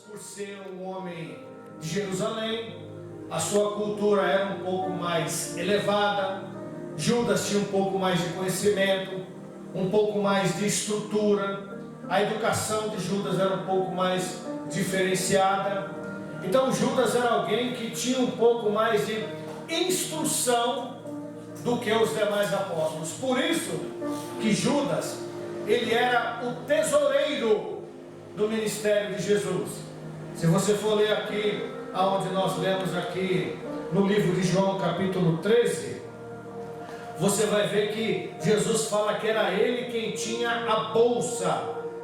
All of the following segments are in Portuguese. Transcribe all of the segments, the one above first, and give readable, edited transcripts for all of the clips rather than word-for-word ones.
Por ser um homem de Jerusalém, a sua cultura era um pouco mais elevada. Judas tinha um pouco mais de conhecimento, um pouco mais de estrutura. A educação de Judas era um pouco mais diferenciada. Então Judas era alguém que tinha um pouco mais de instrução do que os demais apóstolos. Por isso que Judas, ele era o tesoureiro do ministério de Jesus. Se você for ler aqui, aonde nós lemos aqui no livro de João capítulo 13, você vai ver que Jesus fala que era ele quem tinha a bolsa.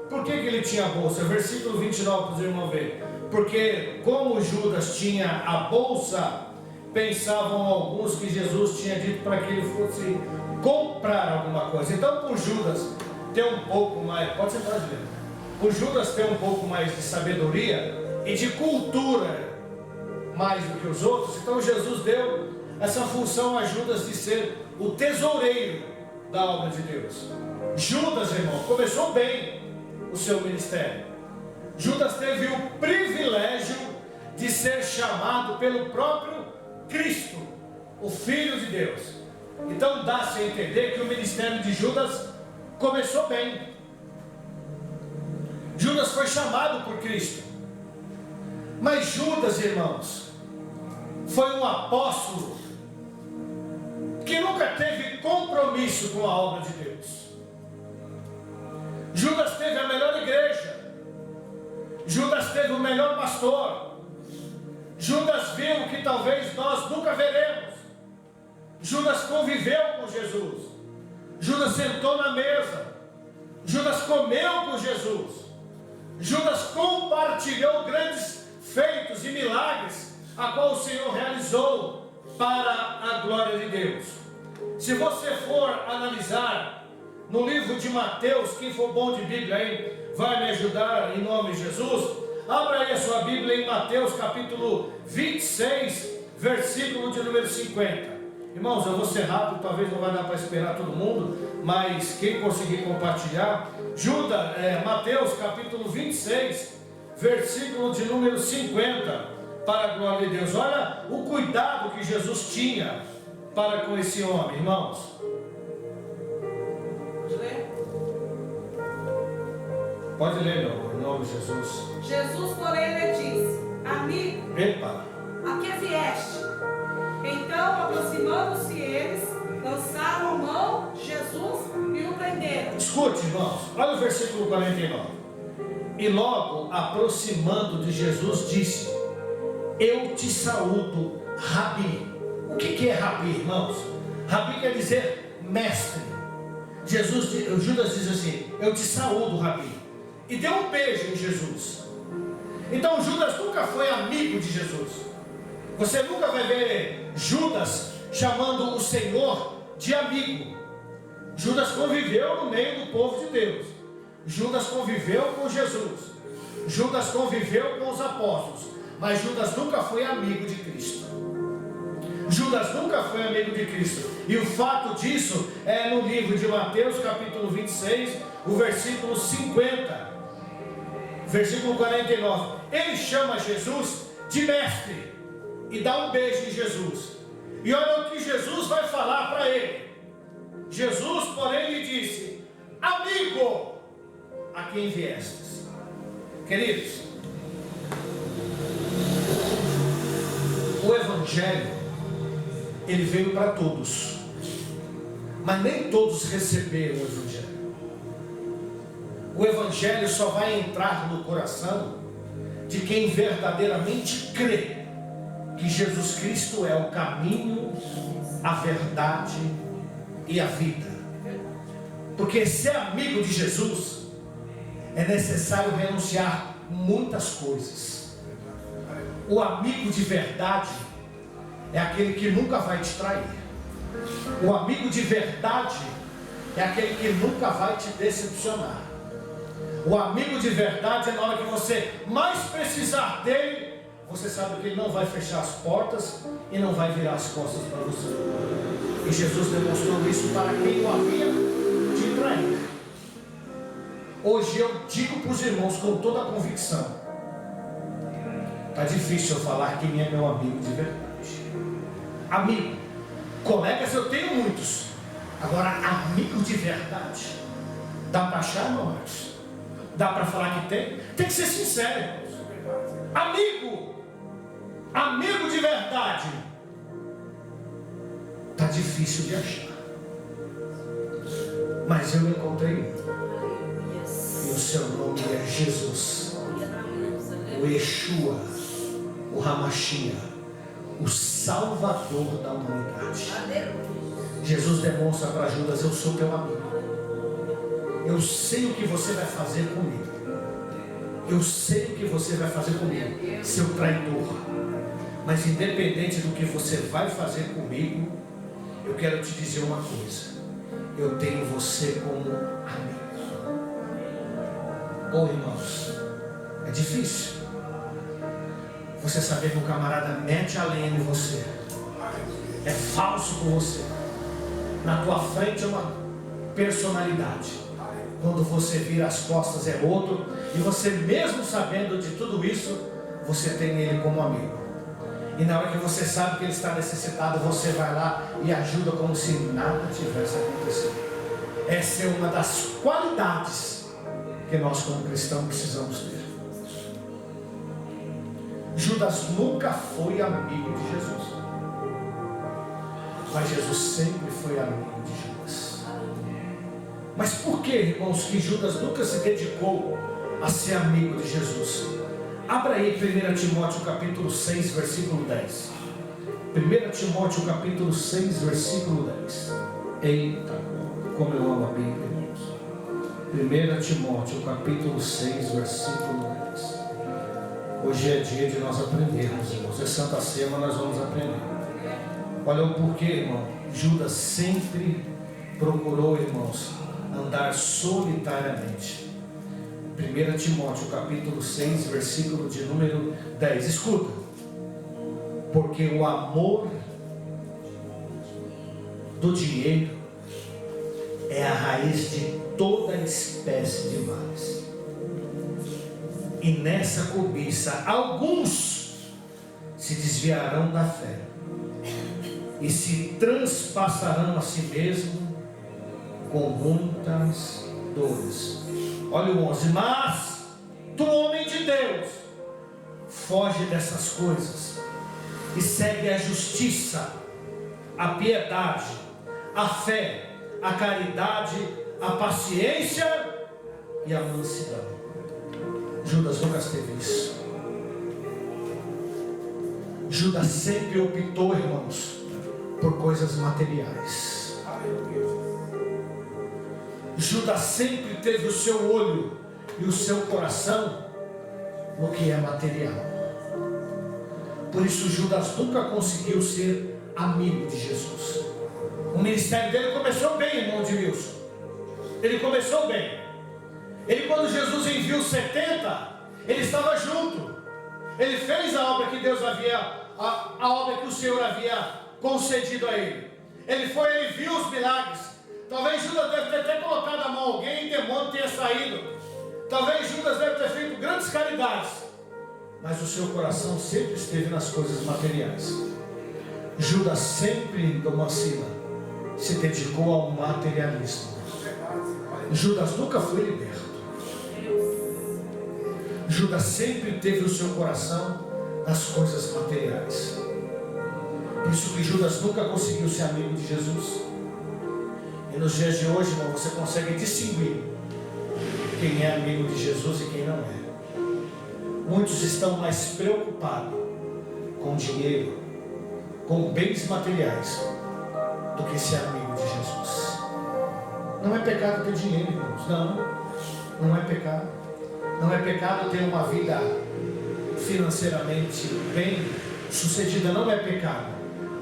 Por que ele tinha a bolsa? Versículo 29 para os irmãos verem. Porque como Judas tinha a bolsa, pensavam alguns que Jesus tinha dito para que ele fosse comprar alguma coisa. Então, por Judas ter um pouco mais, pode ser brasileiro, por Judas ter um pouco mais de sabedoria e de cultura mais do que os outros, então Jesus deu essa função a Judas de ser o tesoureiro da obra de Deus. Judas, irmão, começou bem o seu ministério. Judas teve o privilégio de ser chamado pelo próprio Cristo, o Filho de Deus. Então dá-se a entender que o ministério de Judas começou bem. Judas foi chamado por Cristo. Mas Judas, irmãos, foi um apóstolo que nunca teve compromisso com a obra de Deus. Judas teve a melhor igreja. Judas teve o melhor pastor. Judas viu o que talvez nós nunca veremos. Judas conviveu com Jesus. Judas sentou na mesa. Judas comeu com Jesus. Judas compartilhou grandes feitos e milagres a qual o Senhor realizou para a glória de Deus. Se você for analisar no livro de Mateus, quem for bom de Bíblia aí vai me ajudar em nome de Jesus. Abra aí a sua Bíblia em Mateus capítulo 26, versículo de número 50. Irmãos, eu vou ser rápido, talvez não vai dar para esperar todo mundo, mas quem conseguir compartilhar, Mateus capítulo 26, versículo de número 50, para a glória de Deus. Olha o cuidado que Jesus tinha para com esse homem, irmãos. Pode ler? Pode ler, meu, em nome de Jesus. Jesus, porém, lhe disse: amigo, Epa. a que vieste? Então, aproximando-se eles, lançaram mão de Jesus e o prenderam. Escute, irmãos, olha o versículo 49. E logo, aproximando de Jesus, disse: eu te saúdo, Rabi. O que é Rabi, irmãos? Rabi quer dizer mestre. Judas diz assim: eu te saúdo, Rabi. E deu um beijo em Jesus. Então Judas nunca foi amigo de Jesus. Você nunca vai ver Judas chamando o Senhor de amigo. Judas conviveu no meio do povo de Deus. Judas conviveu com Jesus. Judas conviveu com os apóstolos. Mas Judas nunca foi amigo de Cristo. Judas nunca foi amigo de Cristo. E o fato disso é no livro de Mateus capítulo 26, o versículo 50. Versículo 49. Ele chama Jesus de mestre e dá um beijo em Jesus. E olha o que Jesus vai falar para ele. Jesus, porém, lhe disse: amigo, a quem viestes? Queridos, o Evangelho, ele veio para todos, mas nem todos receberam o Evangelho. O Evangelho só vai entrar no coração de quem verdadeiramente crê que Jesus Cristo é o caminho, a verdade e a vida. Porque ser amigo de Jesus é necessário renunciar muitas coisas. O amigo de verdade é aquele que nunca vai te trair. O amigo de verdade é aquele que nunca vai te decepcionar. O amigo de verdade é na hora que você mais precisar dele, você sabe que Ele não vai fechar as portas e não vai virar as costas para você. E Jesus demonstrou isso para quem o havia de trair. Hoje eu digo para os irmãos com toda a convicção: está difícil eu falar quem é meu amigo de verdade. Amigo, colegas eu tenho muitos. Agora, amigo de verdade, dá para achar, irmão Marcos? Dá para falar que tem? Tem que ser sincero, irmãos. Amigo de verdade, está difícil de achar. Mas eu encontrei um. E o seu nome é Jesus, o Yeshua, o Hamashia, o Salvador da humanidade. Jesus demonstra para Judas: eu sou teu amigo. Eu sei o que você vai fazer comigo. Eu sei o que você vai fazer comigo, seu traidor. Mas independente do que você vai fazer comigo, eu quero te dizer uma coisa: eu tenho você como amigo. Oh, irmãos, é difícil você saber que o camarada mete a lenha em você, é falso com você, na tua frente é uma personalidade, quando você vira as costas é outro, e você mesmo sabendo de tudo isso, você tem ele como amigo. E na hora que você sabe que ele está necessitado, você vai lá e ajuda como se nada tivesse acontecido. Essa é uma das qualidades que nós como cristãos precisamos ter. Judas nunca foi amigo de Jesus, mas Jesus sempre foi amigo de Judas. Mas por que, irmãos, que Judas nunca se dedicou a ser amigo de Jesus? Abra aí 1 Timóteo capítulo 6, versículo 10. 1 Timóteo capítulo 6, versículo 10. Eita, como eu amo a Bíblia, irmãos. 1 Timóteo capítulo 6, versículo 10. Hoje é dia de nós aprendermos, irmãos. É Santa Ceia, mas nós vamos aprender. Olha o porquê, irmão. Judas sempre procurou, irmãos, andar solitariamente. 1 Timóteo capítulo 6, versículo de número 10. Escuta: porque o amor do dinheiro é a raiz de toda espécie de males. E nessa cobiça alguns se desviarão da fé e se transpassarão a si mesmo com muitas dores. Olha o 11. Mas tu, homem de Deus, foge dessas coisas e segue a justiça, a piedade, a fé, a caridade, a paciência e a mansidão. Judas nunca teve isso. Judas sempre optou, irmãos, por coisas materiais. Judas sempre teve o seu olho e o seu coração no que é material. Por isso Judas nunca conseguiu ser amigo de Jesus. O ministério dele começou bem, irmão de Wilson. Ele começou bem. Ele, quando Jesus enviou os 70, ele estava junto. Ele fez a obra que Deus havia, a obra que o Senhor havia concedido a ele. Ele foi, ele viu os milagres. Talvez Judas deve ter até colocado a mão a alguém e o demônio tenha saído. Talvez Judas deve ter feito grandes caridades. Mas o seu coração sempre esteve nas coisas materiais. Judas sempre, Domacila, se dedicou ao materialismo. Judas nunca foi liberto. Judas sempre teve o seu coração nas coisas materiais. Por isso que Judas nunca conseguiu ser amigo de Jesus. E nos dias de hoje, irmão, você consegue distinguir quem é amigo de Jesus e quem não é. Muitos estão mais preocupados com dinheiro, com bens materiais, do que ser amigo de Jesus. Não é pecado ter dinheiro, irmãos. Não é pecado. Não é pecado ter uma vida financeiramente bem sucedida. Não é pecado.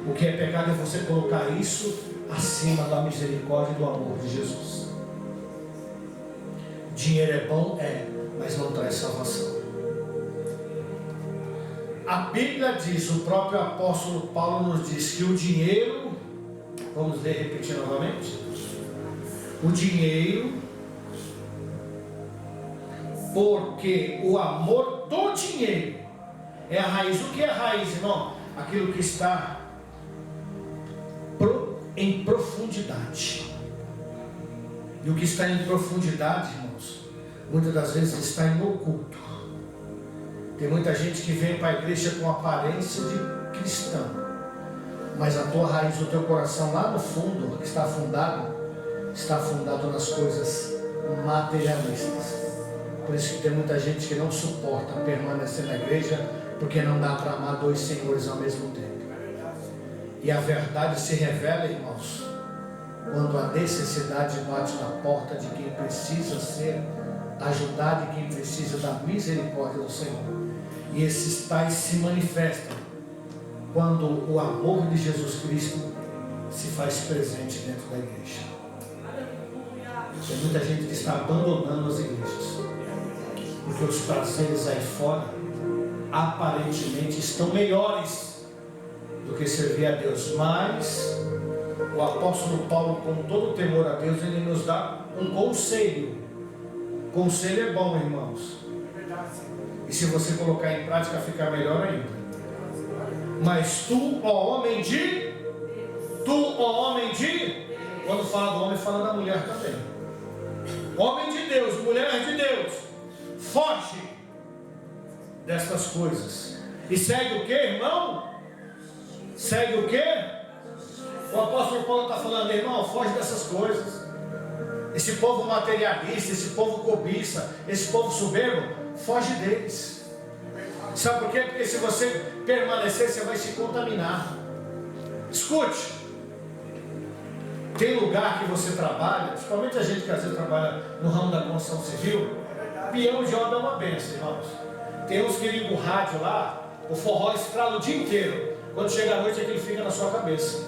O que é pecado é você colocar isso acima da misericórdia e do amor de Jesus. Dinheiro é bom? É, mas não traz salvação. a Bíblia diz, o próprio apóstolo Paulo nos diz que o dinheiro, vamos ler, repetir novamente, o dinheiro, porque o amor do dinheiro é a raiz. O que é a raiz, irmão? Aquilo que está em profundidade. E o que está em profundidade, irmãos, muitas das vezes está em oculto. Tem muita gente que vem para a igreja com aparência de cristão, mas a tua raiz, o teu coração lá no fundo, que está afundado nas coisas materialistas. Por isso que tem muita gente que não suporta permanecer na igreja, porque não dá para amar dois senhores ao mesmo tempo. E a verdade se revela, irmãos, quando a necessidade bate na porta de quem precisa ser ajudado e quem precisa da misericórdia do Senhor. E esses tais se manifestam quando o amor de Jesus Cristo se faz presente dentro da igreja. Tem muita gente que está abandonando as igrejas, porque os prazeres aí fora aparentemente estão melhores do que servir a Deus. Mas o apóstolo Paulo, com todo o temor a Deus, ele nos dá um conselho. Conselho é bom, irmãos, e se você colocar em prática fica melhor ainda. Mas tu, ó homem de, quando fala do homem, fala da mulher também. Homem de Deus, mulher de Deus, foge destas coisas. E segue o que, irmão? Segue o que? O apóstolo Paulo está falando, irmão, foge dessas coisas. Esse povo materialista, esse povo cobiça, esse povo soberbo, foge deles. Sabe por quê? Porque se você permanecer, você vai se contaminar. Escute, tem lugar que você trabalha, principalmente a gente que às vezes trabalha no ramo da construção civil, peão de obra é uma benção, irmãos. Tem uns que ligam o rádio lá, o forró estrala o dia inteiro. Quando chega a noite, aquilo fica na sua cabeça.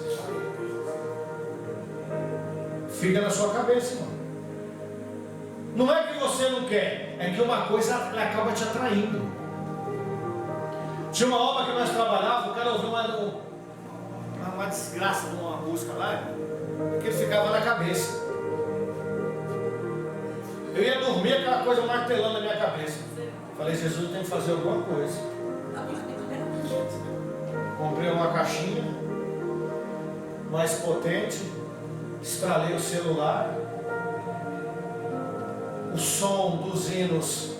Fica na sua cabeça, irmão. Não é que você não quer, é que uma coisa acaba te atraindo. Tinha uma obra que nós trabalhávamos, o cara ouviu uma desgraça de uma música lá, que ele ficava na cabeça. Eu ia dormir, aquela coisa martelando na minha cabeça. Falei, Jesus, tem que fazer alguma coisa. Comprei uma caixinha mais potente, estralei o celular, o som dos hinos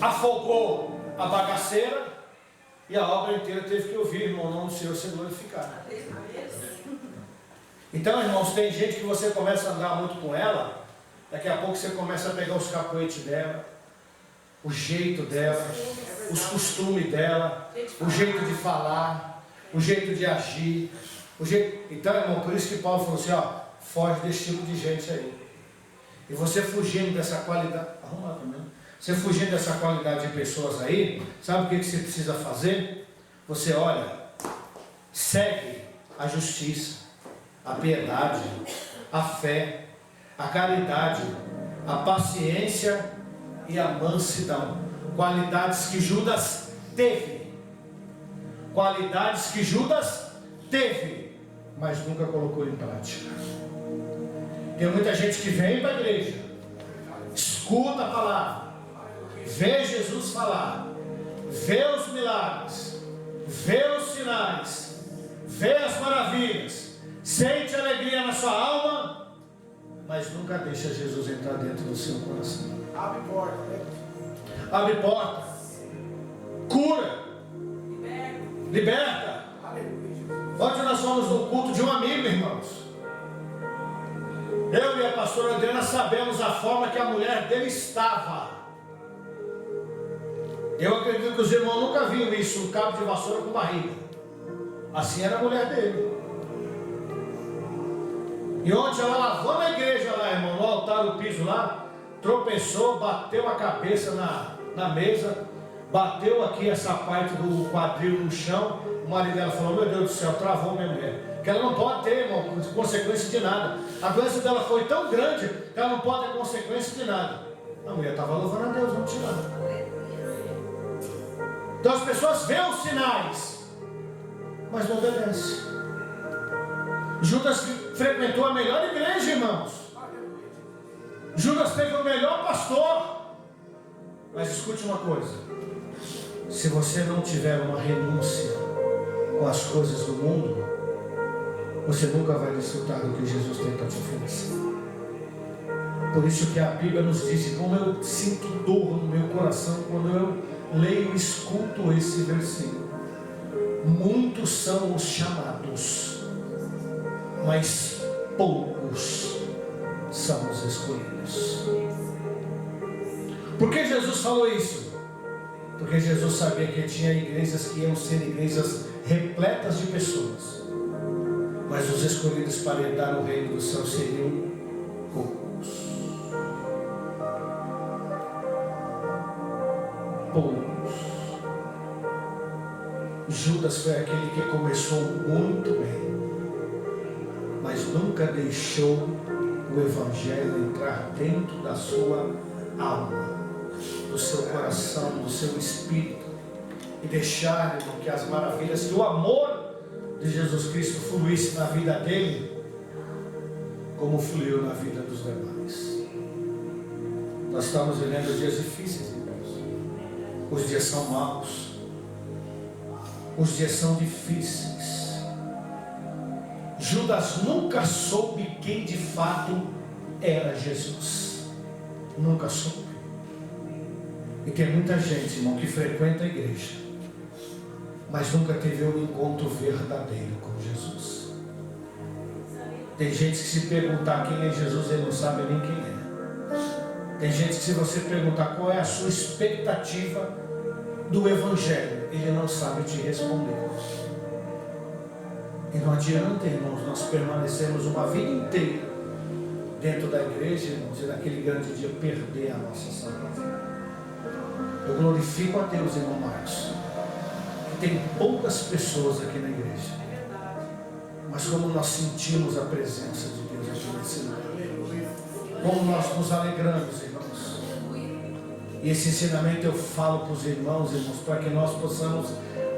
afogou a bagaceira e a obra inteira teve que ouvir, irmão, o nome do Senhor ser glorificado. Então, irmãos, tem gente que você começa a andar muito com ela, daqui a pouco você começa a pegar os cacoetes dela, o jeito dela, os costumes dela, o jeito de falar, o jeito de agir, Então, irmão, por isso que Paulo falou assim, ó, foge desse tipo de gente aí. E você fugindo dessa qualidade, você fugindo dessa qualidade de pessoas aí, sabe o que você precisa fazer? Você olha, segue a justiça, a piedade, a fé, a caridade, a paciência e a mansidão. Qualidades que Judas teve. Qualidades que Judas teve, mas nunca colocou em prática. Tem muita gente que vem para a igreja, escuta a palavra, vê Jesus falar, vê os milagres, vê os sinais, vê as maravilhas, sente alegria na sua alma, mas nunca deixa Jesus entrar dentro do seu coração. Abre porta, né? Abre porta, cura, liberta. Ontem nós fomos no culto de um amigo, irmãos. Eu e a pastora Adriana sabemos a forma que a mulher dele estava. Eu acredito que os irmãos nunca viram isso, um cabo de vassoura com barriga. Assim era a mulher dele. E ontem ela lavou na igreja lá, irmão, no altar, o piso lá, tropeçou, bateu a cabeça na mesa, bateu aqui essa parte do quadril no chão. O marido dela falou, meu Deus do céu, travou minha mulher. Que ela não pode ter, irmão, consequência de nada. A doença dela foi tão grande que ela não pode ter consequência de nada. A mulher estava louvando a Deus, não tinha nada. Então as pessoas veem os sinais, mas não obedecem. Judas frequentou a melhor igreja, irmãos. Judas teve o melhor pastor. Mas escute uma coisa: se você não tiver uma renúncia com as coisas do mundo, você nunca vai desfrutar do que Jesus tem para te oferecer. Por isso que a Bíblia nos diz, e como eu sinto dor no meu coração quando eu leio e escuto esse versículo: muitos são os chamados, mas poucos são os escolhidos. Por que Jesus falou isso? Porque Jesus sabia que tinha igrejas que iam ser igrejas repletas de pessoas, mas os escolhidos para herdar o reino do céu seriam poucos. Poucos. Judas foi aquele que começou muito bem, mas nunca deixou o evangelho entrar dentro da sua alma, do seu coração, do seu espírito, e deixar que as maravilhas, que o amor de Jesus Cristo fluísse na vida dele, como fluiu na vida dos demais. Nós estamos vivendo dias difíceis, irmãos. Os dias são maus, os dias são difíceis. Judas nunca soube quem de fato era Jesus. Nunca soube. E tem muita gente, irmão, que frequenta a igreja, mas nunca teve um encontro verdadeiro com Jesus. Tem gente que, se perguntar quem é Jesus, ele não sabe nem quem é. Tem gente que, se você perguntar qual é a sua expectativa do evangelho, ele não sabe te responder. E não adianta, irmãos, nós permanecermos uma vida inteira dentro da igreja, irmãos, e naquele grande dia perder a nossa salvação. Eu glorifico a Deus, irmão Marcos, que tem poucas pessoas aqui na igreja, mas como nós sentimos a presença de Deus aqui nesse lugar, como nós nos alegramos, irmãos. E esse ensinamento eu falo para os irmãos, para que nós possamos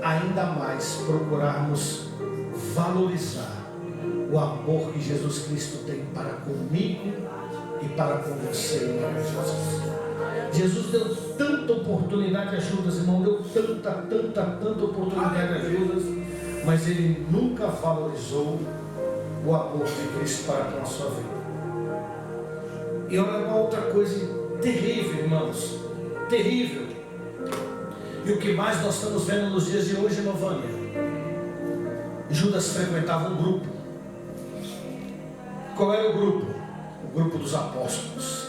ainda mais procurarmos valorizar o amor que Jesus Cristo tem para comigo e para com você, irmão Jesus. Jesus deu tanta oportunidade a Judas, irmão, deu tanta oportunidade a Judas, mas ele nunca valorizou o amor de Cristo para com a sua vida. E olha uma outra coisa terrível, irmãos, terrível. E o que mais nós estamos vendo nos dias de hoje, irmã Vânia? Judas frequentava um grupo. Qual era o grupo? O grupo dos apóstolos.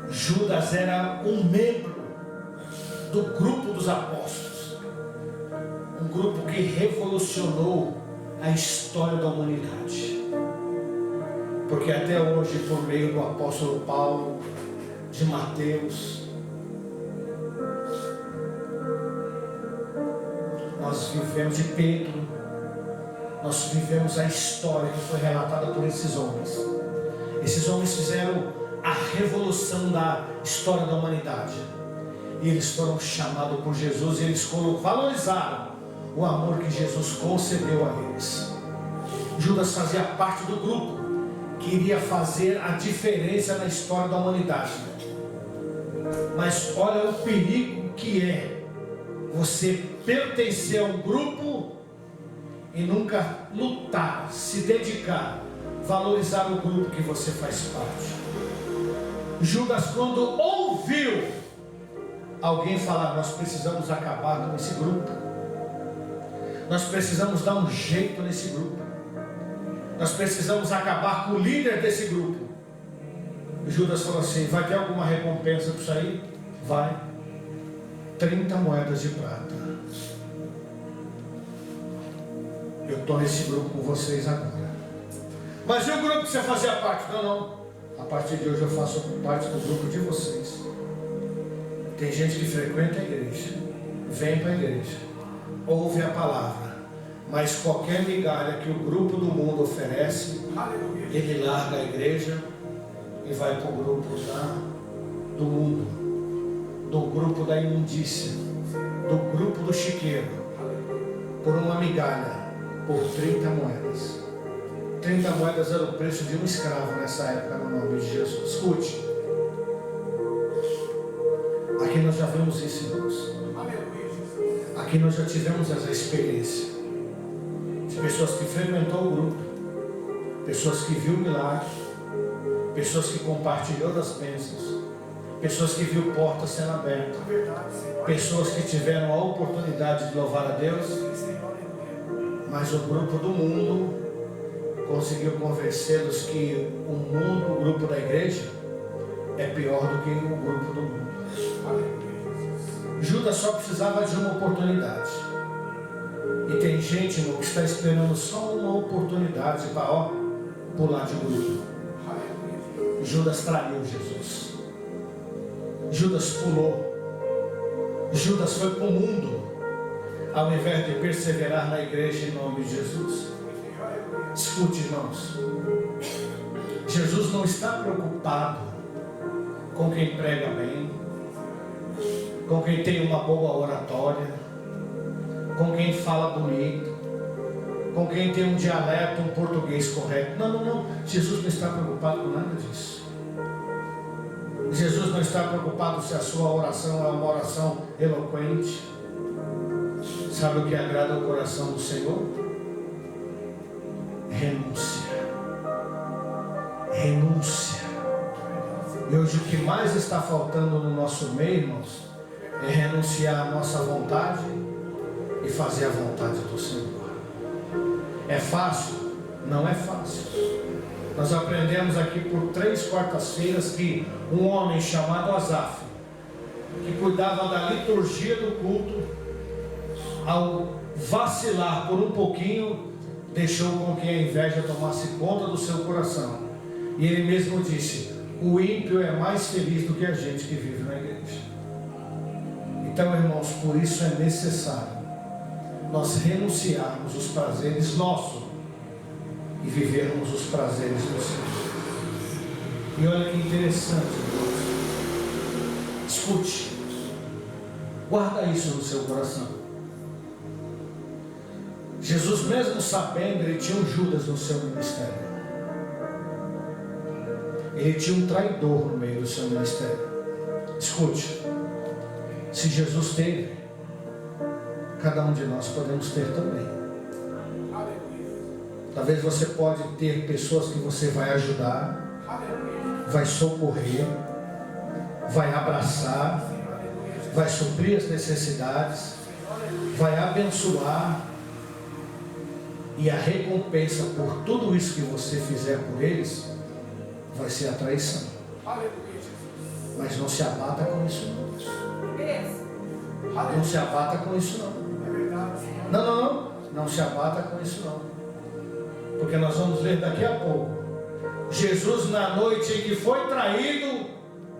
Judas era um membro do grupo dos apóstolos, um grupo que revolucionou a história da humanidade, porque até hoje, por meio do apóstolo Paulo, de Mateus, nós vivemos, de Pedro, nós vivemos a história que foi relatada por esses homens. Esses homens fizeram a revolução da história da humanidade, e eles foram chamados por Jesus, e eles valorizaram o amor que Jesus concedeu a eles. Judas fazia parte do grupo que iria fazer a diferença na história da humanidade. Mas olha o perigo que é você pertencer a um grupo e nunca lutar, se dedicar, valorizar o grupo que você faz parte. Judas, quando ouviu alguém falar, nós precisamos acabar com esse grupo, nós precisamos dar um jeito nesse grupo, nós precisamos acabar com o líder desse grupo. Judas falou assim: vai ter alguma recompensa para isso aí? Vai. 30 moedas de prata. Eu estou nesse grupo com vocês agora. Mas e o grupo que você fazia parte? Não. A partir de hoje eu faço parte do grupo de vocês. Tem gente que frequenta a igreja, vem para a igreja, ouve a palavra, mas qualquer migalha que o grupo do mundo oferece, ele larga a igreja e vai para o grupo do mundo, do grupo da imundícia, do grupo do chiqueiro por uma migalha, por 30 moedas. 30 moedas era o preço de um escravo nessa época, no nome de Jesus. Escute. Aqui nós já vimos isso, irmãos. Aqui nós já tivemos essa experiência de pessoas que frequentou o grupo, pessoas que viu o milagre, pessoas que compartilhou das bênçãos, pessoas que viu portas sendo abertas, pessoas que tiveram a oportunidade de louvar a Deus, mas o grupo do mundo conseguiu convencê-los que o grupo da igreja é pior do que o grupo do mundo. Judas só precisava de uma oportunidade. E tem gente, irmão, que está esperando só uma oportunidade para pular de grupo. Judas traiu Jesus. Judas pulou. Judas foi para o mundo, ao invés de perseverar na igreja em nome de Jesus. Escute, irmãos. Jesus não está preocupado com quem prega bem, com quem tem uma boa oratória, com quem fala bonito, com quem tem um dialeto, um português correto. Não. Jesus não está preocupado com nada disso. Jesus não está preocupado se a sua oração é uma oração eloquente. Sabe o que agrada ao coração do Senhor? Renúncia. Renúncia. E hoje o que mais está faltando no nosso meio, irmãos, é renunciar à nossa vontade e fazer a vontade do Senhor. É fácil? Não é fácil. Nós aprendemos aqui por 3 quartas-feiras que um homem chamado Asaf, que cuidava da liturgia do culto, ao vacilar por um pouquinho, deixou com que a inveja tomasse conta do seu coração. E ele mesmo disse: o ímpio é mais feliz do que a gente que vive na igreja. Então, irmãos, por isso é necessário nós renunciarmos os prazeres nossos e vivermos os prazeres do Senhor. E olha que interessante, irmãos. Escute, guarda isso no seu coração. Jesus, mesmo sabendo, ele tinha um Judas no seu ministério. Ele tinha um traidor no meio do seu ministério. Escute, se Jesus teve, cada um de nós podemos ter também. Talvez você pode ter pessoas que você vai ajudar, vai socorrer, vai abraçar, vai suprir as necessidades, vai abençoar, e a recompensa por tudo isso que você fizer por eles vai ser a traição. Mas não se abata com isso não. Não se abata com isso não. Não se abata com isso não. Porque nós vamos ler daqui a pouco. Jesus, na noite em que foi traído,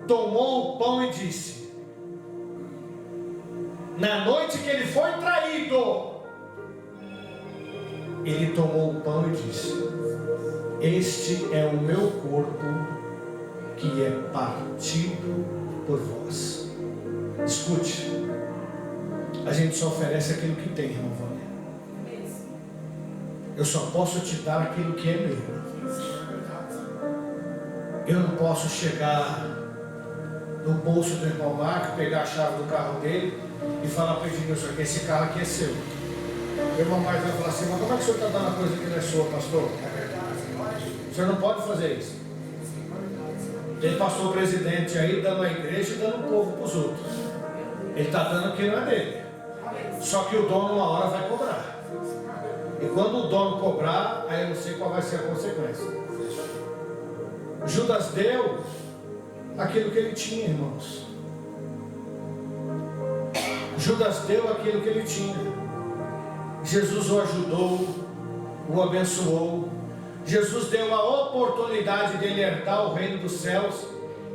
tomou o pão e disse. Na noite que ele foi traído, ele tomou o pão e disse: este é o meu corpo que é partido por vós. Escute, a gente só oferece aquilo que tem, irmão Vânia. Eu só posso te dar aquilo que é meu. Eu não posso chegar no bolso do irmão Marco, pegar a chave do carro dele e falar para ele: que esse carro aqui é seu. O irmão Marco vai falar assim: mas como é que o senhor está dando a coisa que não é sua, pastor? O senhor não pode fazer isso. Tem pastor presidente aí dando a igreja e dando o povo para os outros. Ele está dando o que não é dele. Só que o dono uma hora vai cobrar. E quando o dono cobrar, aí eu não sei qual vai ser a consequência. Judas deu aquilo que ele tinha, irmãos. Judas deu aquilo que ele tinha. Jesus o ajudou, o abençoou. Jesus deu a oportunidade de ele herdar o reino dos céus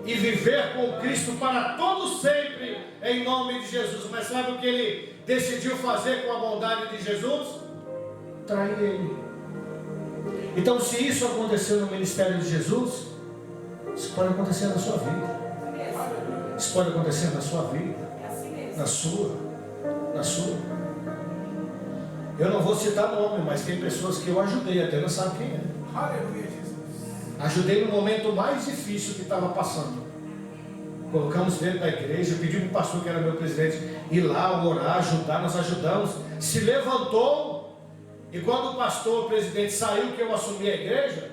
e viver com Cristo para todo sempre, em nome de Jesus. Mas sabe o que ele decidiu fazer com a bondade de Jesus? Trair ele. Então, se isso aconteceu no ministério de Jesus, isso pode acontecer na sua vida. Isso pode acontecer na sua vida, na sua. na sua. Eu não vou citar nome, mas tem pessoas que eu ajudei, até não sabe quem é. Aleluia, Jesus. Ajudei no momento mais difícil que estava passando. Colocamos dentro da igreja, pedi para o pastor que era meu presidente ir lá, orar, ajudar, nós ajudamos. Se levantou, e quando o pastor, o presidente saiu, que eu assumi a igreja,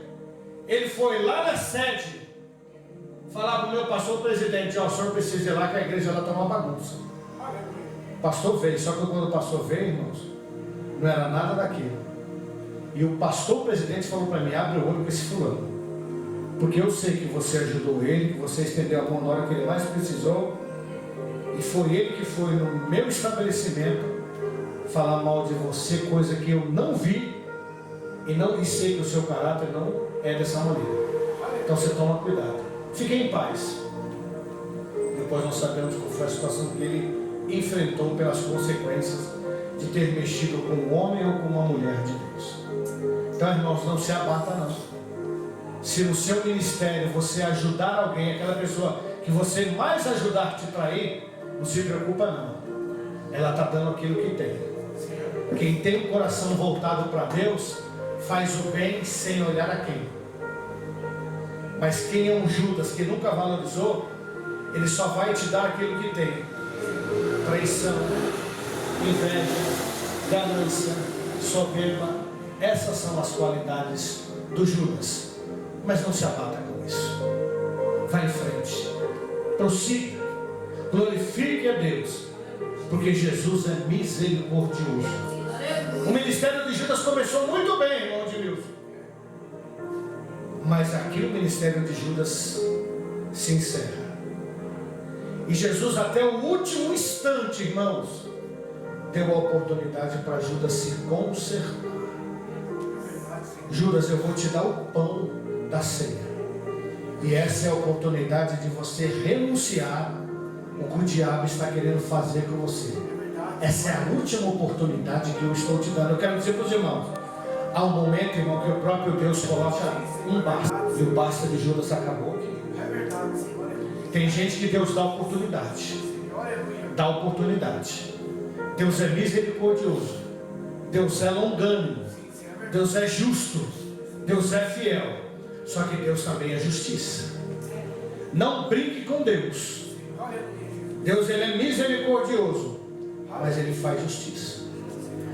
ele foi lá na sede falar para o meu pastor, presidente: ó, o senhor precisa ir lá que a igreja lá está uma bagunça. O pastor veio, só que quando o pastor veio, irmãos, não era nada daquilo. E o pastor presidente falou para mim: abre o olho com esse fulano, porque eu sei que você ajudou ele, que você estendeu a mão na hora que ele mais precisou, e foi ele que foi no meu estabelecimento falar mal de você, coisa que eu não vi e sei que o seu caráter não é dessa maneira. Então você toma cuidado, fique em paz. Depois nós sabemos qual foi a situação que ele enfrentou pelas consequências de ter mexido com um homem ou com uma mulher de Deus. Então, irmãos, não se abata não. Se no seu ministério você ajudar alguém, aquela pessoa que você mais ajudar te trair, não se preocupa não. Ela está dando aquilo que tem. Quem tem o coração voltado para Deus, faz o bem sem olhar a quem. Mas quem é um Judas que nunca valorizou, ele só vai te dar aquilo que tem. Traição, inveja, ganância, soberba. Essas são as qualidades do Judas. Mas não se abata com isso. Vá em frente, prossiga, glorifique a Deus, porque Jesus é misericordioso. O ministério de Judas começou muito bem, irmão Edmilson, mas aqui o ministério de Judas se encerra. E Jesus, até o último instante, irmãos, deu a oportunidade para Judas se consertar. Judas, eu vou te dar o pão da ceia, e essa é a oportunidade de você renunciar o que o diabo está querendo fazer com você. Essa é a última oportunidade que eu estou te dando. Eu quero dizer para os irmãos, há um momento, irmão, que o próprio Deus coloca um basta, e o basta de Judas acabou aqui. Tem gente que Deus dá oportunidade, dá oportunidade. Deus é misericordioso, Deus é longânimo, Deus é justo, Deus é fiel. Só que Deus também é justiça. Não brinque com Deus. Deus, ele é misericordioso, mas ele faz justiça.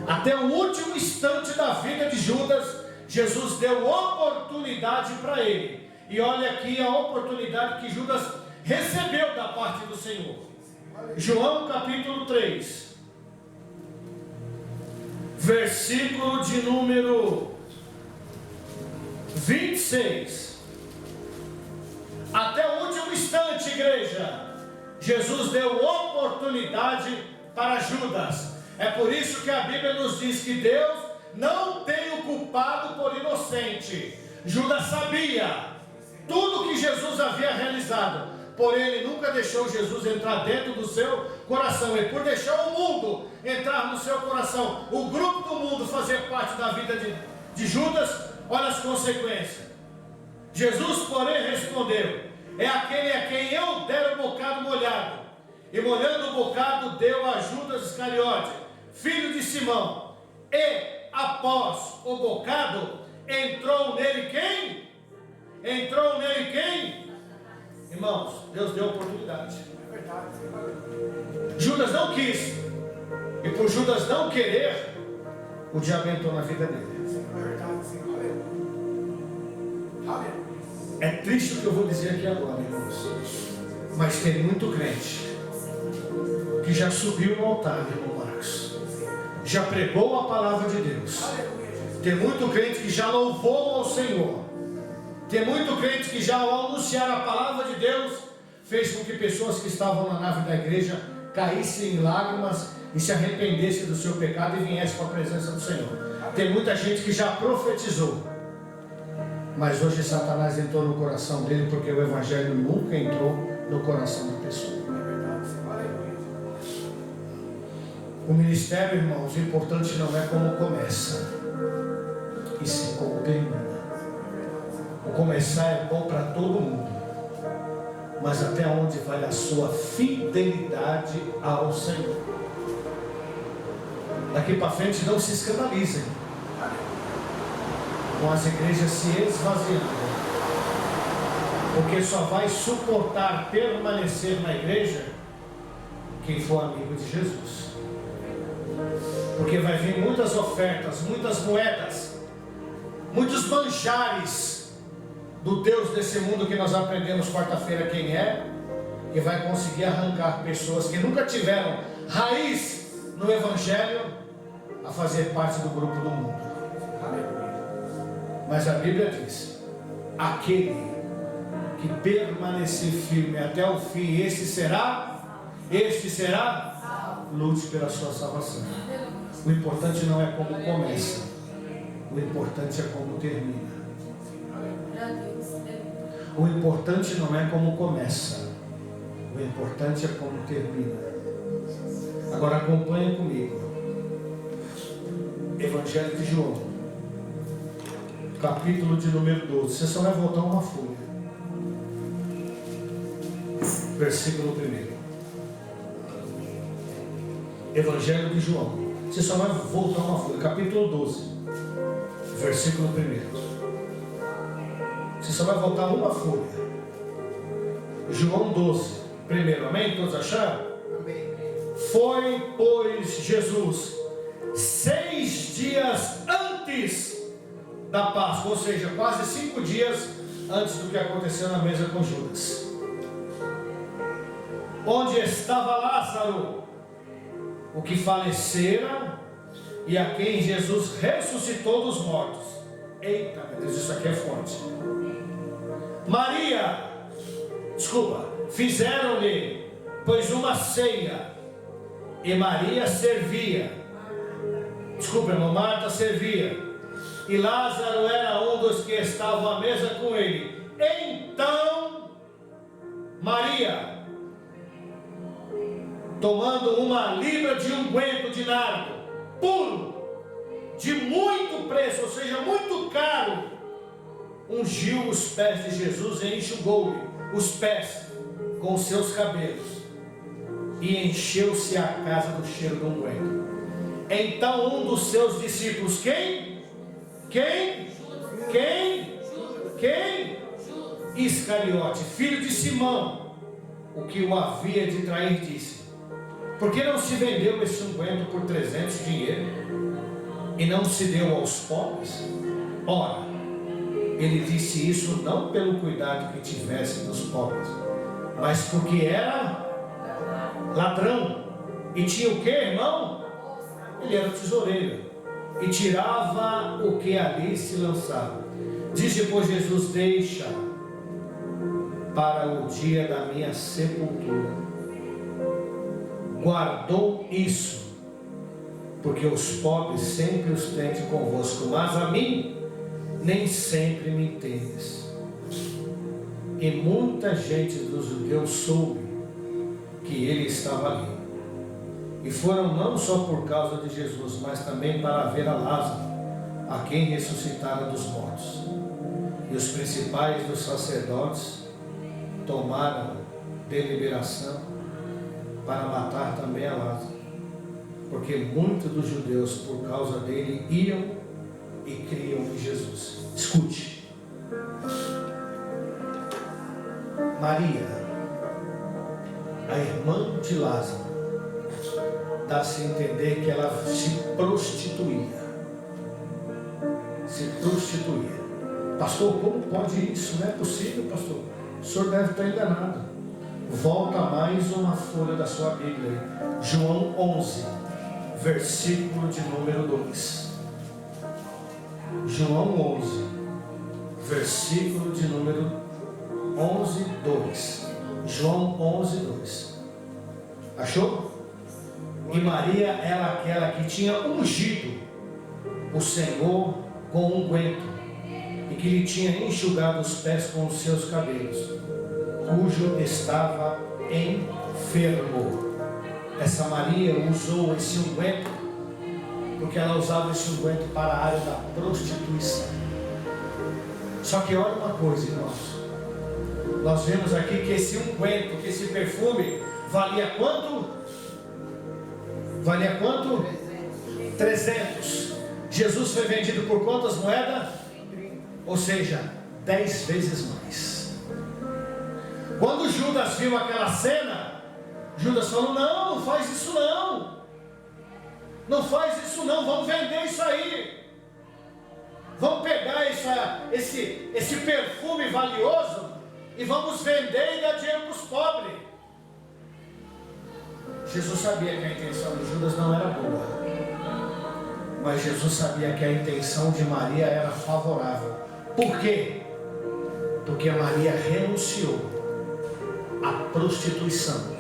Até o último instante da vida de Judas, Jesus deu oportunidade para ele. E olha aqui a oportunidade que Judas recebeu da parte do Senhor. João capítulo 3, versículo de número 26. Até o último instante, igreja, Jesus deu oportunidade para Judas. É por isso que a Bíblia nos diz que Deus não tem o culpado por inocente. Judas sabia tudo que Jesus havia realizado, porém ele nunca deixou Jesus entrar dentro do seu coração. E por deixar o mundo entrar no seu coração, o grupo do mundo fazer parte da vida de Judas, olha as consequências. Jesus, porém, respondeu: é aquele a quem eu der o bocado molhado. E molhando o bocado, deu a Judas Iscariote, filho de Simão. E após o bocado, entrou nele quem? Entrou nele quem? Irmãos, Deus deu oportunidade. Judas não quis, e por Judas não querer, o diabo entrou na vida dele. É triste o que eu vou dizer aqui agora, irmãos, mas tem muito crente que já subiu no altar, irmão Marcos, já pregou a palavra de Deus. Tem muito crente que já louvou ao Senhor. Tem muito crente que já, ao anunciar a palavra de Deus, fez com que pessoas que estavam na nave da igreja caíssem em lágrimas e se arrependessem do seu pecado e viessem para a presença do Senhor. Tem muita gente que já profetizou, mas hoje Satanás entrou no coração dele, porque o Evangelho nunca entrou no coração da pessoa. O ministério, irmãos, o importante não é como começa, e sim como termina. O começar é bom para todo mundo, mas até onde vai a sua fidelidade ao Senhor? Daqui para frente não se escandalizem com as igrejas se esvaziando, porque só vai suportar permanecer na igreja quem for amigo de Jesus. Porque vai vir muitas ofertas, muitas moedas, muitos manjares do Deus desse mundo que nós aprendemos quarta-feira quem é, e vai conseguir arrancar pessoas que nunca tiveram raiz no Evangelho a fazer parte do grupo do mundo. Mas a Bíblia diz: aquele que permanecer firme até o fim, este será, lute pela sua salvação. O importante não é como começa, o importante é como termina. O importante não é como começa, o importante é como termina. Agora acompanhe comigo. Evangelho de João, capítulo de número 12. Você só vai voltar uma folha. Versículo 1. Evangelho de João. Você só vai voltar uma folha. Capítulo 12. Versículo 1. Você só vai voltar uma folha. João 12. Primeiro. Amém? Todos acharam? Amém. Foi, pois, Jesus 6 dias antes da Páscoa, ou seja, quase 5 dias antes do que aconteceu na mesa com Judas, onde estava Lázaro, o que falecera e a quem Jesus ressuscitou dos mortos. Eita, meu Deus, isso aqui é forte. Fizeram-lhe, pois, uma ceia, e Maria servia. Irmão, Marta servia, e Lázaro era um dos que estavam à mesa com ele. Então Maria, tomando uma libra de unguento de nardo puro, de muito preço, ou seja, muito caro, ungiu os pés de Jesus e enxugou-lhe os pés com os seus cabelos, e encheu-se a casa do cheiro do unguento. Então um dos seus discípulos, quem? Iscariote, filho de Simão, o que o havia de trair, disse: por que não se vendeu esse unguento por 300 dinheiros e não se deu aos pobres? Ora, ele disse isso não pelo cuidado que tivesse dos pobres, mas porque era ladrão. E tinha o que, irmão? Ele era o tesoureiro e tirava o que ali se lançava. Disse, pois, Jesus: deixa para o dia da minha sepultura. Guardou isso, porque os pobres sempre os tende convosco, mas a mim nem sempre me entendes. E muita gente dos judeus soube que ele estava ali, e foram não só por causa de Jesus, mas também para ver a Lázaro, a quem ressuscitara dos mortos. E os principais dos sacerdotes tomaram deliberação para matar também a Lázaro, porque muitos dos judeus, por causa dele, iam e criam em Jesus. Escute. Maria, a irmã de Lázaro, dá-se a entender que ela se prostituía. Pastor, como pode isso? Não é possível, pastor. O senhor deve estar enganado. Volta mais uma folha da sua Bíblia. João 11, versículo de número 2. João 11, versículo de número 11, 2. João 11, 2. Achou? E Maria era aquela que tinha ungido o Senhor com unguento, e que lhe tinha enxugado os pés com os seus cabelos, cujo estava enfermo. Essa Maria usou esse unguento porque ela usava esse unguento para a área da prostituição. Só que olha uma coisa, irmãos, nós vemos aqui que esse unguento, que esse perfume valia quanto? 300. Jesus foi vendido por quantas moedas? Ou seja, 10 vezes mais. Quando Judas viu aquela cena, Judas falou: não, não faz isso não. Não faz isso não, vamos vender isso aí. Vamos pegar esse perfume valioso e vamos vender e dar dinheiro para os pobres. Jesus sabia que a intenção de Judas não era boa, mas Jesus sabia que a intenção de Maria era favorável. Por quê? Porque Maria renunciou à prostituição,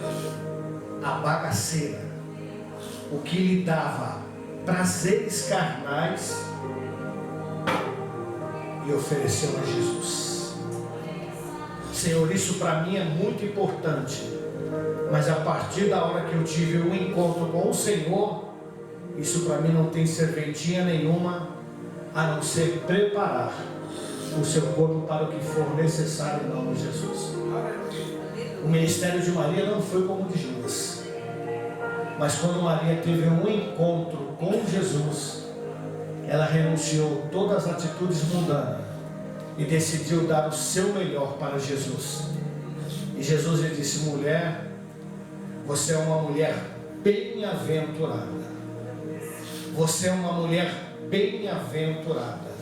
à bagaceira, o que lhe dava prazeres carnais, e ofereceu a Jesus. Senhor, isso para mim é muito importante, mas a partir da hora que eu tive um encontro com o Senhor, isso para mim não tem serventia nenhuma, a não ser preparar o seu corpo para o que for necessário em nome de Jesus. O ministério de Maria não foi como o de Judas, mas quando Maria teve um encontro com Jesus, ela renunciou todas as atitudes mundanas e decidiu dar o seu melhor para Jesus. E Jesus lhe disse: mulher, você é uma mulher bem-aventurada. Você é uma mulher bem-aventurada.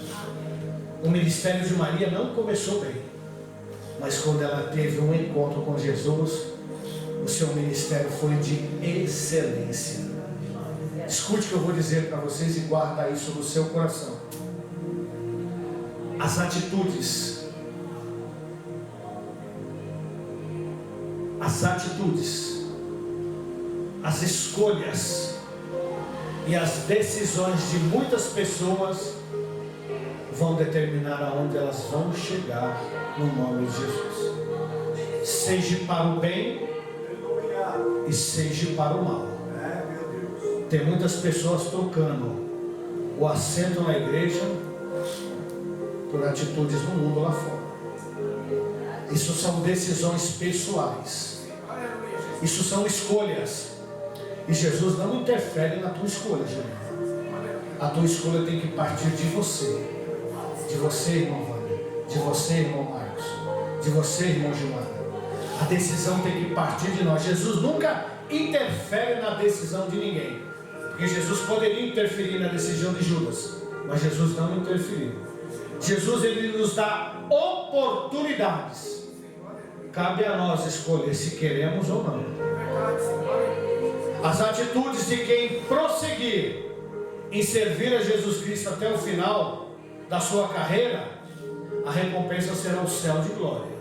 O ministério de Maria não começou bem, mas quando ela teve um encontro com Jesus, o seu ministério foi de excelência. Escute o que eu vou dizer para vocês e guarda isso no seu coração. As atitudes, as escolhas e as decisões de muitas pessoas vão determinar aonde elas vão chegar no nome de Jesus. Seja para o bem e seja para o mal. Tem muitas pessoas trocando o assento na igreja por atitudes no mundo lá fora. Isso são decisões pessoais. Isso são escolhas. E Jesus não interfere na tua escolha, Juliana. A tua escolha tem que partir de você. De você, irmão Wander. De você, irmão Marcos. De você, irmão Gilmar. A decisão tem que partir de nós. Jesus nunca interfere na decisão de ninguém. Porque Jesus poderia interferir na decisão de Judas, mas Jesus não interferiu. Jesus, ele nos dá oportunidades. Cabe a nós escolher se queremos ou não. As atitudes de quem prosseguir em servir a Jesus Cristo até o final da sua carreira, a recompensa será o céu de glória.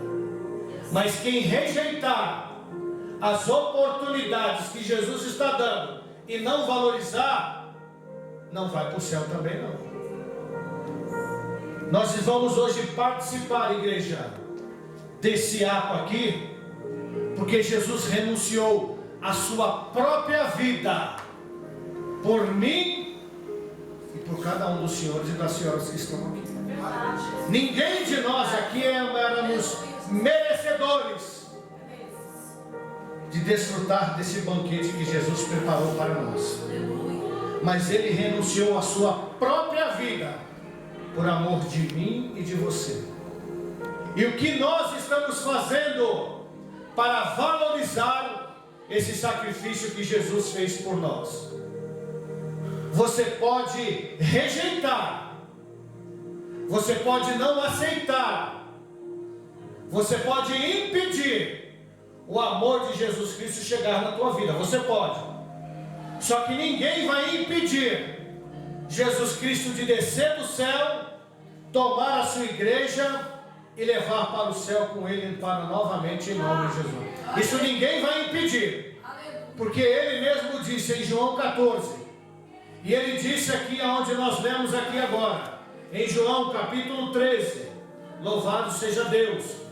Mas quem rejeitar as oportunidades que Jesus está dando e não valorizar, não vai para o céu também não. Nós vamos hoje participar, igreja, desse ato aqui, porque Jesus renunciou à sua própria vida por mim e por cada um dos senhores e das senhoras que estão aqui. Ninguém de nós aqui éramos merecedores de desfrutar desse banquete que Jesus preparou para nós. Mas ele renunciou à sua própria vida por amor de mim e de você. E o que nós estamos fazendo para valorizar esse sacrifício que Jesus fez por nós? Você pode rejeitar, você pode não aceitar, você pode impedir o amor de Jesus Cristo chegar na tua vida. Você pode. Só que ninguém vai impedir Jesus Cristo de descer do céu, tomar a sua igreja e levar para o céu com ele para novamente em nome de Jesus. Isso ninguém vai impedir. Porque ele mesmo disse em João 14. E ele disse aqui onde nós lemos aqui agora. Em João capítulo 13. Louvado seja Deus.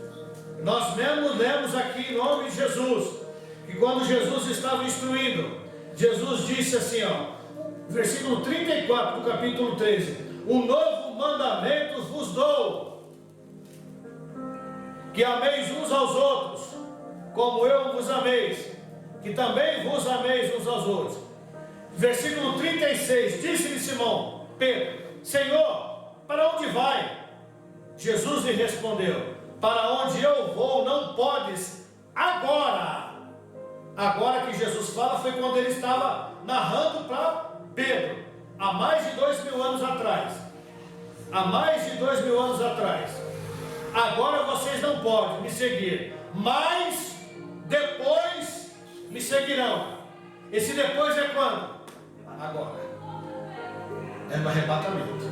Nós mesmo lemos aqui em nome de Jesus, que quando Jesus estava instruindo, Jesus disse assim, versículo 34 do capítulo 13: um novo mandamento vos dou, que ameis uns aos outros, como eu vos ameis, que também vos ameis uns aos outros. Versículo 36, disse-lhe Simão Pedro: Senhor, para onde vai? Jesus lhe respondeu: para onde eu vou não podes agora. Agora que Jesus fala foi quando ele estava narrando para Pedro, há mais de 2000 anos atrás. Há mais de 2000 anos atrás. Agora vocês não podem me seguir, mas depois me seguirão. Esse depois é quando? Agora. É no arrebatamento.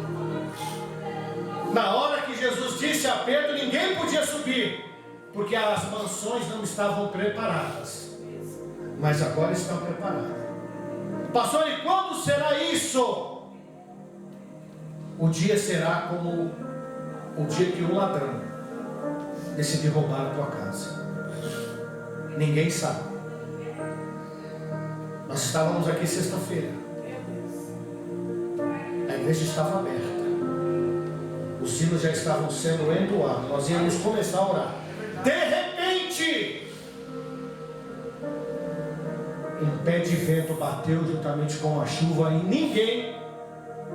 Na hora que Jesus disse a Pedro, ninguém podia subir, porque as mansões não estavam preparadas. Mas agora estão preparadas. Pastor, e quando será isso? O dia será como o dia que um ladrão decidiu roubar a tua casa. Ninguém sabe. Nós estávamos aqui sexta-feira. A igreja estava aberta. Os hinos já estavam sendo entoados. Nós íamos começar a orar. De repente, um pé de vento bateu juntamente com a chuva e ninguém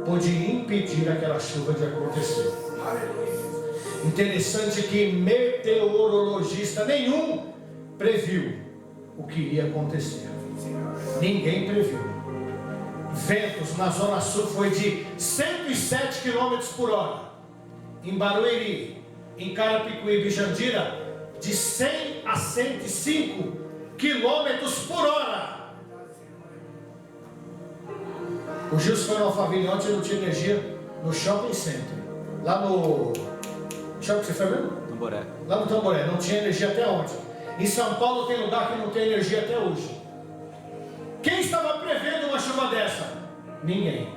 pôde impedir aquela chuva de acontecer. Interessante que meteorologista nenhum previu o que iria acontecer. Ninguém previu. Ventos na zona sul foi de 107 km por hora. Em Barueri, em Carapicuíba e Jandira, de 100 a 105 km por hora. O Gilson foi no Alphaville ontem, não tinha energia no shopping center. Lá no shopping que você foi mesmo? Tamboré. Lá no Tamboré, não tinha energia até ontem. Em São Paulo tem lugar que não tem energia até hoje. Quem estava prevendo uma chuva dessa? Ninguém.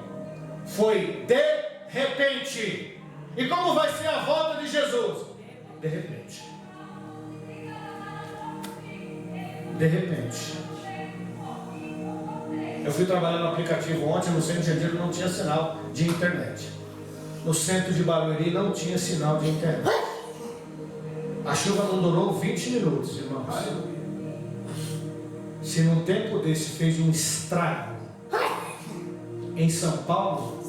Foi de repente. E como vai ser a volta de Jesus? De repente. De repente. Eu fui trabalhar no aplicativo ontem, no centro de Jandira não tinha sinal de internet. No centro de Barueri não tinha sinal de internet. A chuva não durou 20 minutos, irmãos. Se num tempo desse fez um estrago em São Paulo,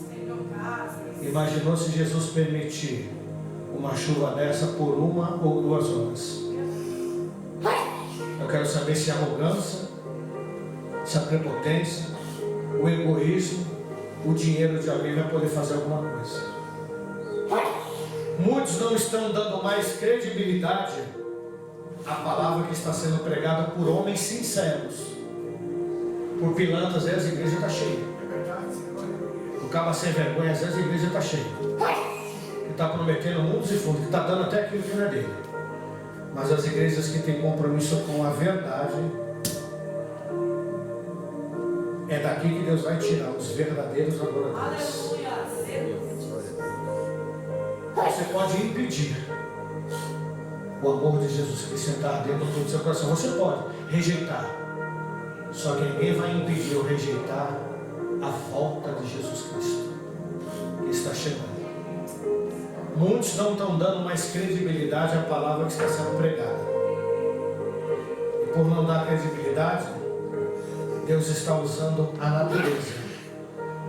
imaginou se Jesus permitir uma chuva dessa por 1 ou 2 horas. Eu quero saber se a arrogância, se a prepotência, o egoísmo, o dinheiro de alguém vai poder fazer alguma coisa. Muitos não estão dando mais credibilidade à palavra que está sendo pregada por homens sinceros. Por pilantras, às vezes a igreja está cheia. Por cabo sem vergonha, às vezes a igreja está cheia. Que está prometendo mundos e fundos, que está dando até aquilo que não é dele. Mas as igrejas que têm compromisso com a verdade, é daqui que Deus vai tirar os verdadeiros adoradores. Você pode impedir o amor de Jesus Cristo entrar dentro do seu coração. Você pode rejeitar. Só que ninguém vai impedir ou rejeitar a volta de Jesus Cristo, que está chegando. Muitos não estão dando mais credibilidade à palavra que está sendo pregada. E por não dar credibilidade, Deus está usando a natureza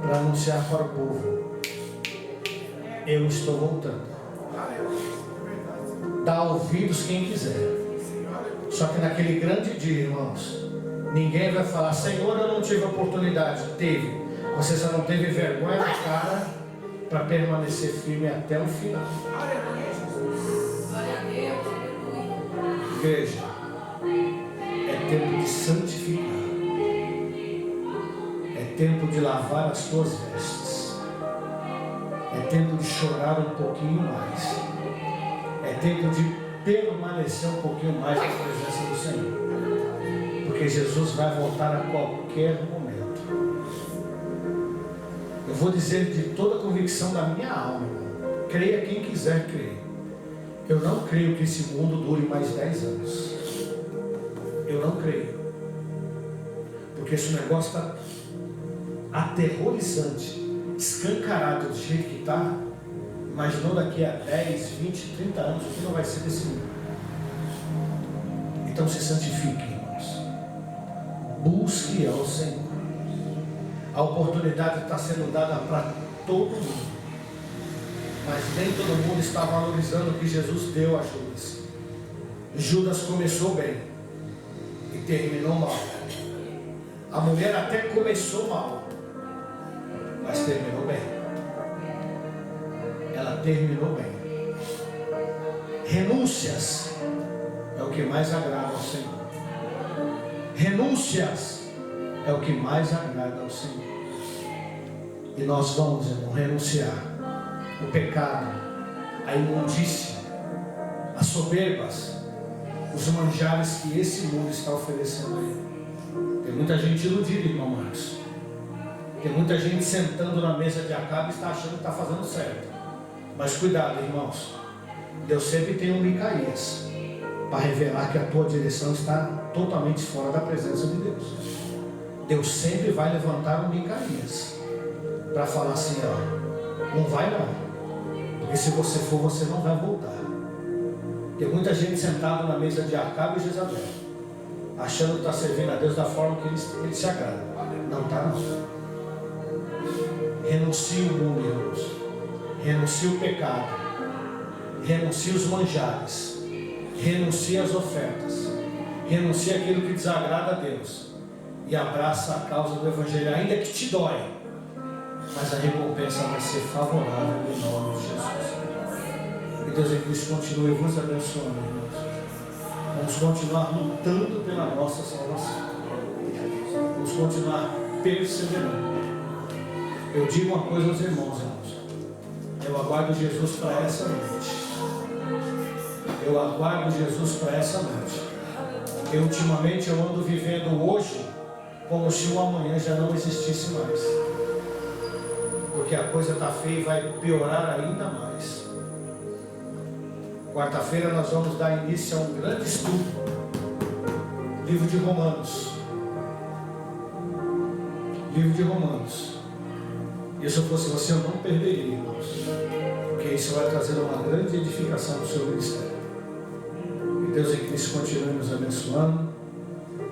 para anunciar para o povo: eu estou voltando. Dá ouvidos quem quiser. Só que naquele grande dia, irmãos, ninguém vai falar: Senhor, eu não tive oportunidade. Teve. Você só não teve vergonha na cara para permanecer firme até o final. Igreja, é tempo de santificar. É tempo de lavar as tuas vestes. É tempo de chorar um pouquinho mais. É tempo de permanecer um pouquinho mais na presença do Senhor. Porque Jesus vai voltar a qualquer momento. Eu vou dizer de toda a convicção da minha alma, creia quem quiser crer. Eu não creio que esse mundo dure mais 10 anos. Eu não creio. Porque esse negócio está aterrorizante, escancarado do jeito que está. Imaginou daqui a 10, 20, 30 anos o que não vai ser desse mundo. Então se santifique, irmãos. Busque ao Senhor. A oportunidade está sendo dada para todo mundo. Mas nem todo mundo está valorizando o que Jesus deu a Judas. Judas começou bem e terminou mal. A mulher até começou mal, mas terminou bem. Ela terminou bem. Renúncias é o que mais agrada ao Senhor. Renúncias é o que mais agrada ao Senhor. E nós vamos, irmão, renunciar o pecado, a imundícia, as soberbas, os manjares que esse mundo está oferecendo a ele. Tem muita gente iludida, irmão Marcos. Tem muita gente sentando na mesa de Acabe e está achando que está fazendo certo. Mas cuidado, irmãos. Deus sempre tem um Micaías para revelar que a tua direção está totalmente fora da presença de Deus. Deus sempre vai levantar um Micaías para falar assim, ó, não vai não. Porque se você for, você não vai voltar. Tem muita gente sentada na mesa de Acabe e Jezabel, achando que está servindo a Deus da forma que ele se agrada. Não está não. Renuncie o mundo, irmãos. Renuncie o pecado. Renuncie os manjares. Renuncie as ofertas. Renuncie aquilo que desagrada a Deus. E abraça a causa do Evangelho, ainda que te dói. Mas a recompensa vai ser favorável em nome de Jesus. Que Deus em Cristo continue vos abençoando, irmãos. Vamos continuar lutando pela nossa salvação. Vamos continuar perseverando. Eu digo uma coisa aos irmãos. Eu aguardo Jesus para essa noite. Eu aguardo Jesus para essa noite. Eu ultimamente eu ando vivendo hoje como se o amanhã já não existisse mais. Porque a coisa está feia e vai piorar ainda mais. Quarta-feira nós vamos dar início a um grande estudo. Livro de Romanos. Livro de Romanos. E se eu fosse você, eu não perderia, irmãos. Porque isso vai trazer uma grande edificação para o seu ministério. Que Deus em Cristo continue nos abençoando.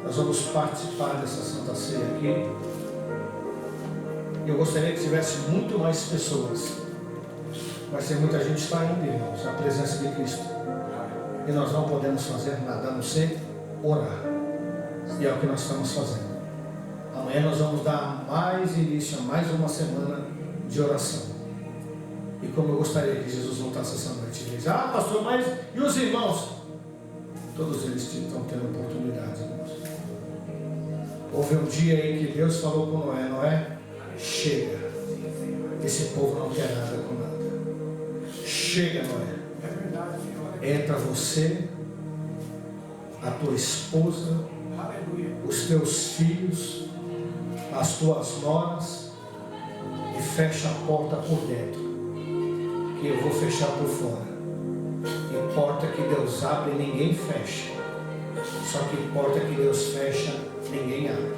Nós vamos participar dessa Santa Ceia aqui. Eu gostaria que tivesse muito mais pessoas. Mas tem muita gente que está indo, irmãos, na presença de Cristo. E nós não podemos fazer nada a não ser orar. E é o que nós estamos fazendo. Amanhã nós vamos dar mais início a mais uma semana de oração. E como eu gostaria que Jesus voltasse essa noite. Ele diz, pastor, mas e os irmãos? Todos eles estão tendo oportunidade, irmãos. Houve um dia em que Deus falou com Noé, Noé, chega. Esse povo não quer nada com nada. Chega, Noé. Entra você, a tua esposa, os teus filhos, as tuas noras, e fecha a porta por dentro, que eu vou fechar por fora. E porta que Deus abre, ninguém fecha. Só que porta que Deus fecha, ninguém abre.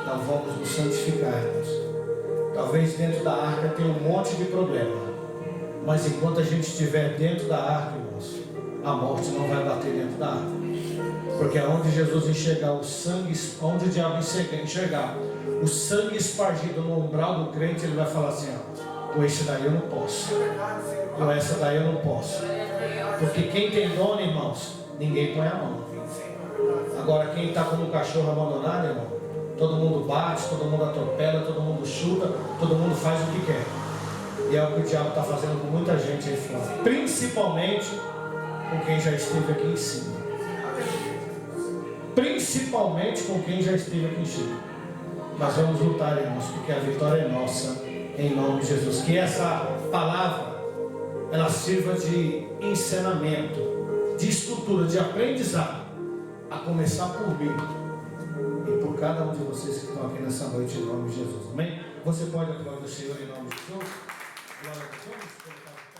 Então vamos nos santificar, irmãos. Talvez dentro da arca tenha um monte de problema. Mas enquanto a gente estiver dentro da arca, irmãos, a morte não vai bater dentro da arca. Porque aonde Jesus enxergar o sangue, onde o diabo enxergar o sangue espargido no umbral do crente, ele vai falar assim, com esse daí eu não posso. Com essa daí eu não posso. Porque quem tem dono, irmãos, ninguém põe a mão. Agora quem está como um cachorro abandonado, irmão, todo mundo bate, todo mundo atropela, todo mundo chuta, todo mundo faz o que quer. E é o que o diabo está fazendo com muita gente aí fora. Principalmente com quem já esteve aqui em cima. Principalmente com quem já esteve aqui em cima. Mas vamos lutar, irmãos, porque a vitória é nossa, em nome de Jesus. Que essa palavra, ela sirva de ensinamento, de estrutura, de aprendizado, a começar por mim e por cada um de vocês que estão aqui nessa noite, em nome de Jesus. Amém? Você pode aplaudir o Senhor em nome de Jesus. Glória a Deus.